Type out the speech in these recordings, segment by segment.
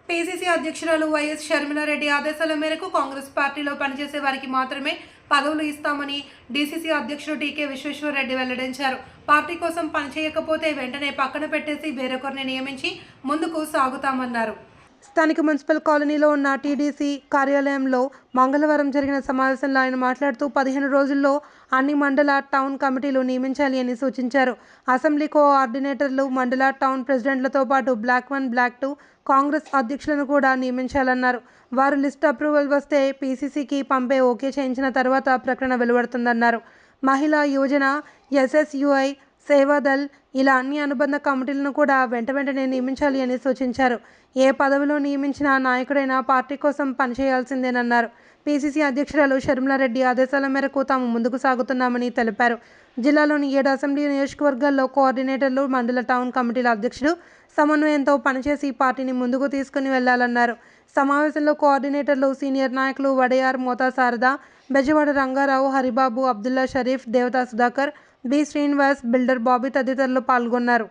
PCC అధ్యక్షురాలు YS Sharmila Reddy ఆదేశాల మేరకు కాంగ్రెస్ పార్టీలో పనిచేసే వారికి మాత్రమే పదవులు ఇస్తామని డీసీసీ అధ్యక్షుడు టీకే విశ్వేశ్వరరెడ్డి వెల్లడించారు. పార్టీ కోసం పనిచేయకపోతే వెంటనే పక్కన పెట్టేసి వేరొకరిని నియమించి ముందుకు సాగుతామన్నారు. స్థానిక మున్సిపల్ కాలనీలో ఉన్న టీడీసీ కార్యాలయంలో మంగళవారం జరిగిన సమావేశంలో ఆయన మాట్లాడుతూ 15 రోజుల్లో అన్ని మండల టౌన్ కమిటీలు నియమించాలి అని సూచించారు. అసెంబ్లీ కోఆర్డినేటర్లు, మండల టౌన్ ప్రెసిడెంట్లతో పాటు బ్లాక్ 1, బ్లాక్ 2 కాంగ్రెస్ అధ్యక్షులను కూడా నియమించాలన్నారు. వారు లిస్ట్ అప్రూవల్ వస్తే పీసీసీకి పంపే ఓకే చేయించిన తర్వాత ప్రకటన వెలువడుతుందన్నారు. మహిళా యువజన, ఎస్ఎస్యుఐ, సేవాదల్ ఇలా అన్ని అనుబంధ కమిటీలను కూడా వెంటనే నియమించాలి అని సూచించారు. ఏ పదవిలో నియమించిన నాయకుడైనా పార్టీ కోసం పనిచేయాల్సిందేనన్నారు. పీసీసీ అధ్యక్షురాలు షర్మిలారెడ్డి ఆదేశాల మేరకు తాము ముందుకు సాగుతున్నామని తెలిపారు. జిల్లాలోని 7 అసెంబ్లీ నియోజకవర్గాల్లో కోఆర్డినేటర్లు, మండల టౌన్ కమిటీల అధ్యక్షులు సమన్వయంతో పనిచేసి పార్టీని ముందుకు తీసుకుని వెళ్లాలన్నారు. సమావేశంలో కోఆర్డినేటర్లు, సీనియర్ నాయకులు వడయార్ మోతా శారద, బెజవాడ రంగారావు, హరిబాబు, అబ్దుల్లా షరీఫ్, దేవతా సుధాకర్, బి శ్రీనివాస్, బిల్డర్ బాబీ తదితరులు పాల్గొన్నారు.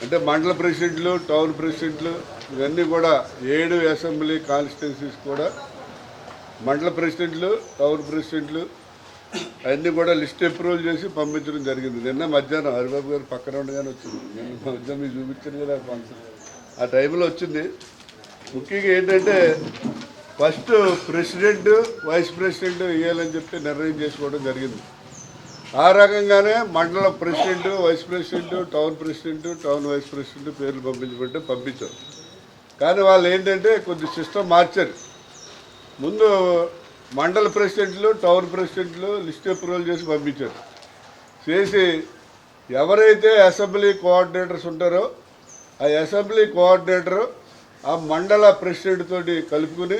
అంటే మండల ప్రెసిడెంట్లు, టౌన్ ప్రెసిడెంట్లు ఇవన్నీ కూడా 7 అసెంబ్లీ కాన్స్టిట్యున్సీస్ కూడా మండల ప్రెసిడెంట్లు, టౌన్ ప్రెసిడెంట్లు అన్నీ కూడా లిస్ట్ అప్రూవల్ చేసి పంపించడం జరిగింది. నిన్న మధ్యాహ్నం హరిబాబు గారు పక్కన ఉండగానే వచ్చింది. నిన్న మధ్యాహ్నం మీకు చూపించాను కదా ఫంక్షన్, ఆ టైంలో వచ్చింది. ముఖ్యంగా ఏంటంటే ఫస్ట్ ప్రెసిడెంట్, వైస్ ప్రెసిడెంట్ ఇవ్వాలని చెప్పి నిర్ణయం చేసుకోవడం జరిగింది. ఆ రకంగానే mandal president, vice president, town president, town vice president పేర్లు పంపించారు. కానీ వాళ్ళు ఏంటంటే కొద్ది సిస్టమ్ మార్చారు. ముందు మండల ప్రెసిడెంట్లు, టౌన్ ప్రెసిడెంట్లు లిస్ట్ అప్రూవల్ చేసి పంపించారు. చేసి ఎవరైతే అసెంబ్లీ కోఆర్డినేటర్స్ ఉంటారో ఆ అసెంబ్లీ కోఆర్డినేటరు ఆ మండల ప్రెసిడెంట్ తోటి కలుపుకుని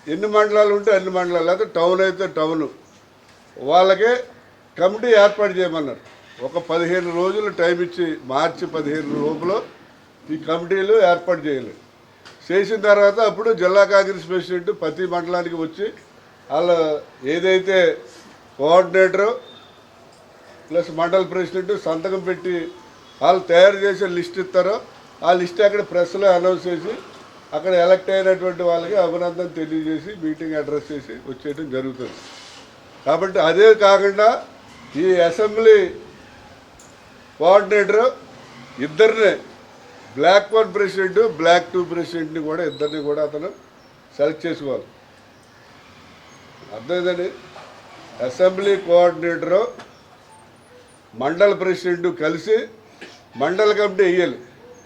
ఎన్ని మండలాలు ఉంటే అన్ని మండలాలు, లేకపోతే టౌన్ అయితే టౌను వాళ్ళకే కమిటీ ఏర్పాటు చేయమన్నారు. ఒక 15 రోజులు టైం ఇచ్చి మార్చి 15 లోపల ఈ కమిటీలు ఏర్పాటు చేయాలి. చేసిన తర్వాత అప్పుడు జిల్లా కాంగ్రెస్ ప్రెసిడెంట్ ప్రతి మండలానికి వచ్చి వాళ్ళు ఏదైతే కోఆర్డినేటరు ప్లస్ మండల ప్రెసిడెంట్ సంతకం పెట్టి వాళ్ళు తయారు చేసే లిస్ట్ ఇస్తారో ఆ లిస్ట్ అక్కడ ప్రెస్లో అనౌన్స్ చేసి అక్కడ ఎలక్ట్ అయినటువంటి వాళ్ళకి అభినందన తెలియజేసి మీటింగ్ అడ్రస్ చేసి వచ్చేయడం జరుగుతుంది. కాబట్టి అదే కాకుండా ఈ అసెంబ్లీ కోఆర్డినేటర్ ఇద్దరినే బ్లాక్ 1 ప్రెసిడెంట్, బ్లాక్ 2 ప్రెసిడెంట్ని కూడా ఇద్దరిని కూడా అతను సెలెక్ట్ చేసుకోవాలి. అర్థమైందండి. అసెంబ్లీ కోఆర్డినేటరు, మండల ప్రెసిడెంట్ కలిసి మండల కమిటీ వేయాలి.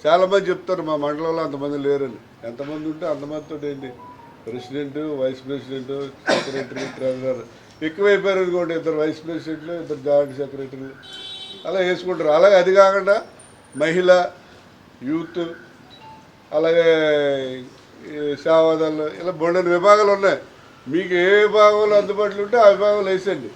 చాలామంది చెప్తారు మా మండలంలో అంతమంది లేరని. ఎంతమంది ఉంటే అంతమందితో ఏంటి president, vice president, secretary, treasurer ఎక్కువైపోయారు అనుకోండి, 2 వైస్ ప్రెసిడెంట్లు, 2 జాయింట్ సెక్రటరీలు అలా వేసుకుంటారు. అలాగే అది కాకుండా మహిళ, యూత్, అలాగే సేవాదళ్ళు ఇలా బోల్డెన్ విభాగాలు ఉన్నాయి. మీకు ఏ విభాగంలో అందుబాటులో ఉంటే ఆ విభాగంలో వేసేయండి.